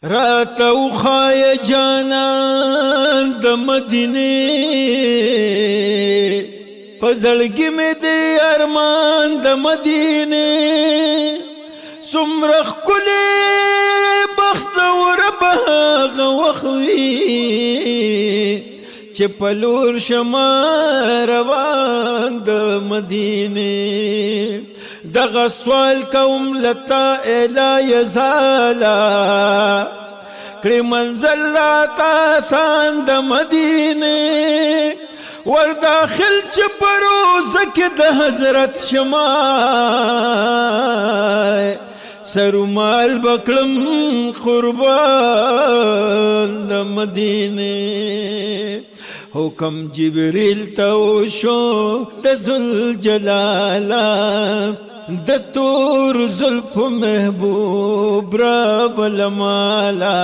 راته وخایه جانان د مدینې په زړګي مې د ارمان د مدینې څومره ښکلی بختور به هغه وخت وي چې په لور شمه روان د مدینې دغه سوال کوم لتا الهی زالا کړي منزل راته آسان د مدینې ور داخل چې په روزه کې د حضرت شمه سرومال بکړم قربان د مدینې حکم جبریل ته وشو د ذوالجلاله د تور زلف محبوب رب المالا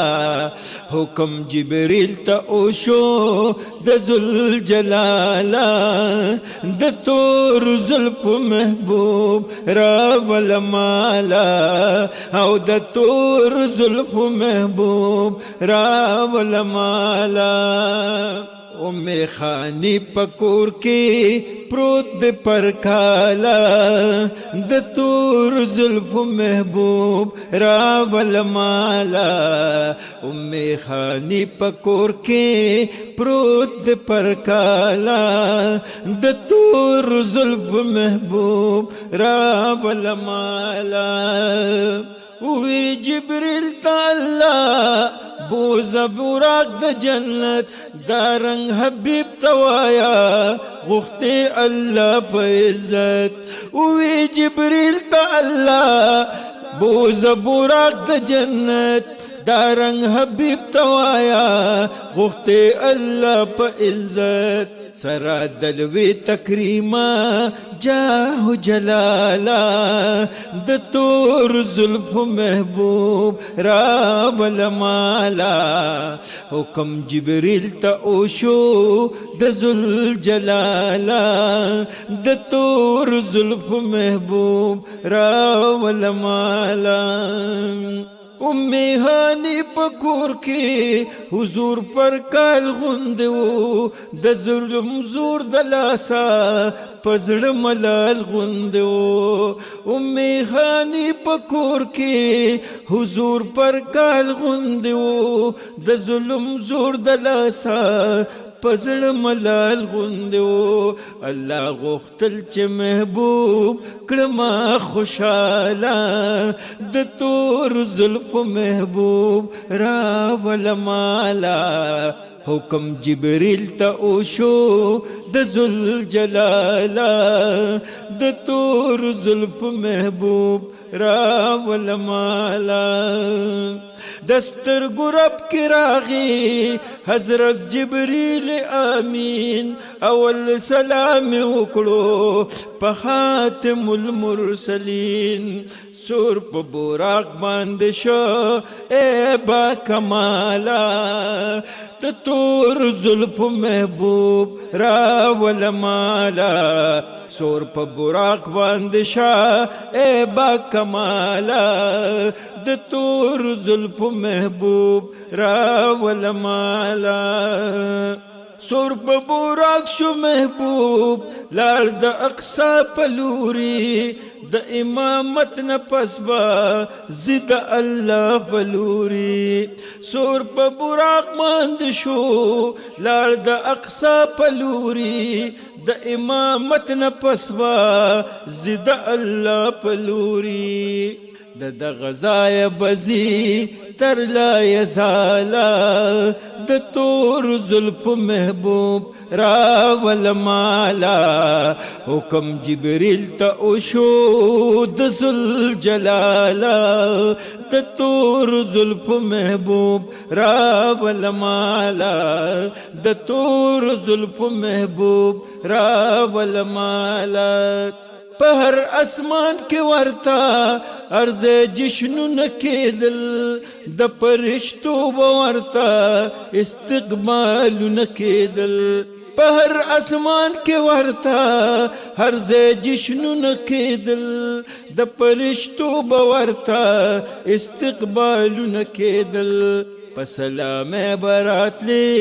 حکم جبریل ته وشو د ذوالجلاله د تور زلف محبوب رب المالا او د تور زلف محبوب رب المالا ام خانی پکور کی پروت د پرکالا د تور زلف محبوب راول مالا ام خانی پکور کی پروت د پرکالا د تور زلف محبوب راول مالا وی جبریل تعالی بوز براق د جنت دارنگ حبیب توایا غختی اللہ پا عزت وی جبریل تا اللہ بوز براق د جنت دارنگ حبیب توایا غختی اللہ پا عزت سرا دلوی تکریما جاہ جلالا د تور زلف محبوب راول مالا حکم جبریل تا اوشو د ذوالجلالا د تور زلف محبوب راول مالا امی ہانی پکور کی حضور پر کال غندو د ظلم زور دلاسا پزړ ملال غندو امی ہانی پکور کی حضور پر کال غندو د ظلم زور دلاسا پزړ ملال غندو الله غختل چې محبوب کړما خوشاله د تور زلف محبوب راول مالا حکم جبریل ته اوشو د ذوالجلاله د تور زلف محبوب راول مالا دستر گرب کی راغی حضرت جبریل آمین اول سلام وکړو په خاتم المرسلین سور په براق باندې شو اے با کمالا ته تور زلف محبوب راول مالا سور په براق باندې شا اے با کمالا د تور زلف محبوب راول مالا سور په براق شو محبوب لار د اقصا پلوری د امامت نه پسبا زد الله پلوری سور په براق باندې شو لار د اقصا پلوری د امامت نه پسبا زد الله پلوری د غزای بزی تر لا یزالا د تور زلف محبوب راول مالا حکم جبریل تا اوشو د ذوالجلاله د تور زلف محبوب راول مالا د تور زلف محبوب راول مالا په هر اسمان کې ورتا عرض جشنو نکیدل د پرشتو ورتا استقبال نکیدل په هر اسمان کې ورته هر ځای جشنونه کېدل د پرشتو باورتا استقبالونه کېدل په سلام براتلی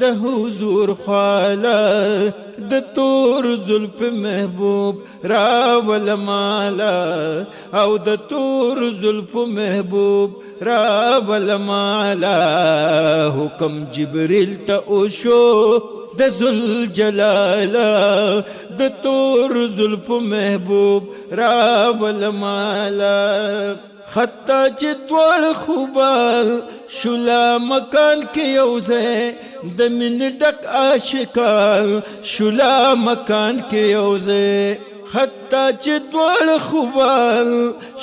د حضور خواله د تور زلف محبوب راول مالا او د تور زلف محبوب راول مالا حکم جبریل ته وشو د ذوالجلاله د تور زلف محبوب راول مالا حتی چې دواړه خوبال شولا مکان کې یو ځای د مینې ډک عاشقان شولا مکان کې یو ځای حتی چې دواړه خوبال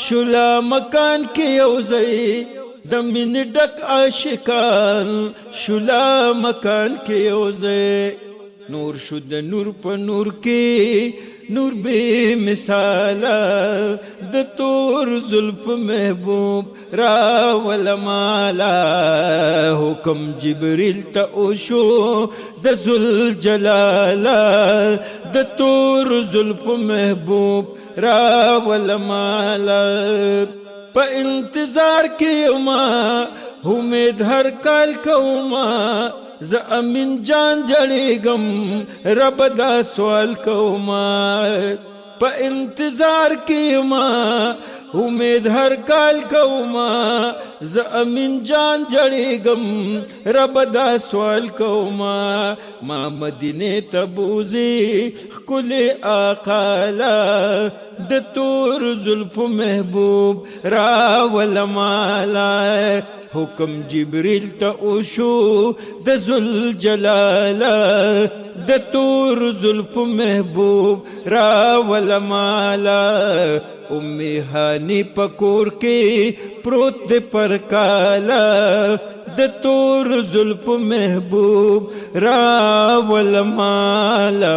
شولا مکان کې یو ځای د مینې ډک عاشقان شولا مکان کې یو ځای نور شو د نور په نور کې نور بے مثالا د تور زلف محبوب راول مالا حکم جبریل ته وشو د ذوالجلاله د تور زلف محبوب راول مالا په انتظار کې ما امید هر کال کوما ز امین جان جړېږم رب دا سوال کوما په انتظار کې ما امید هر کال کوما ز امین جان جړېږم رب دا سوال کوما ما مدینه ته بوزي ښکلې آقاله د تور زلف محبوب راول مالا حکم جبریل ته وشو د ذوالجلاله د تور زلف محبوب راول مالا امی هانی پکور کې پروت د پرکالا د تور زلف محبوب راول مالا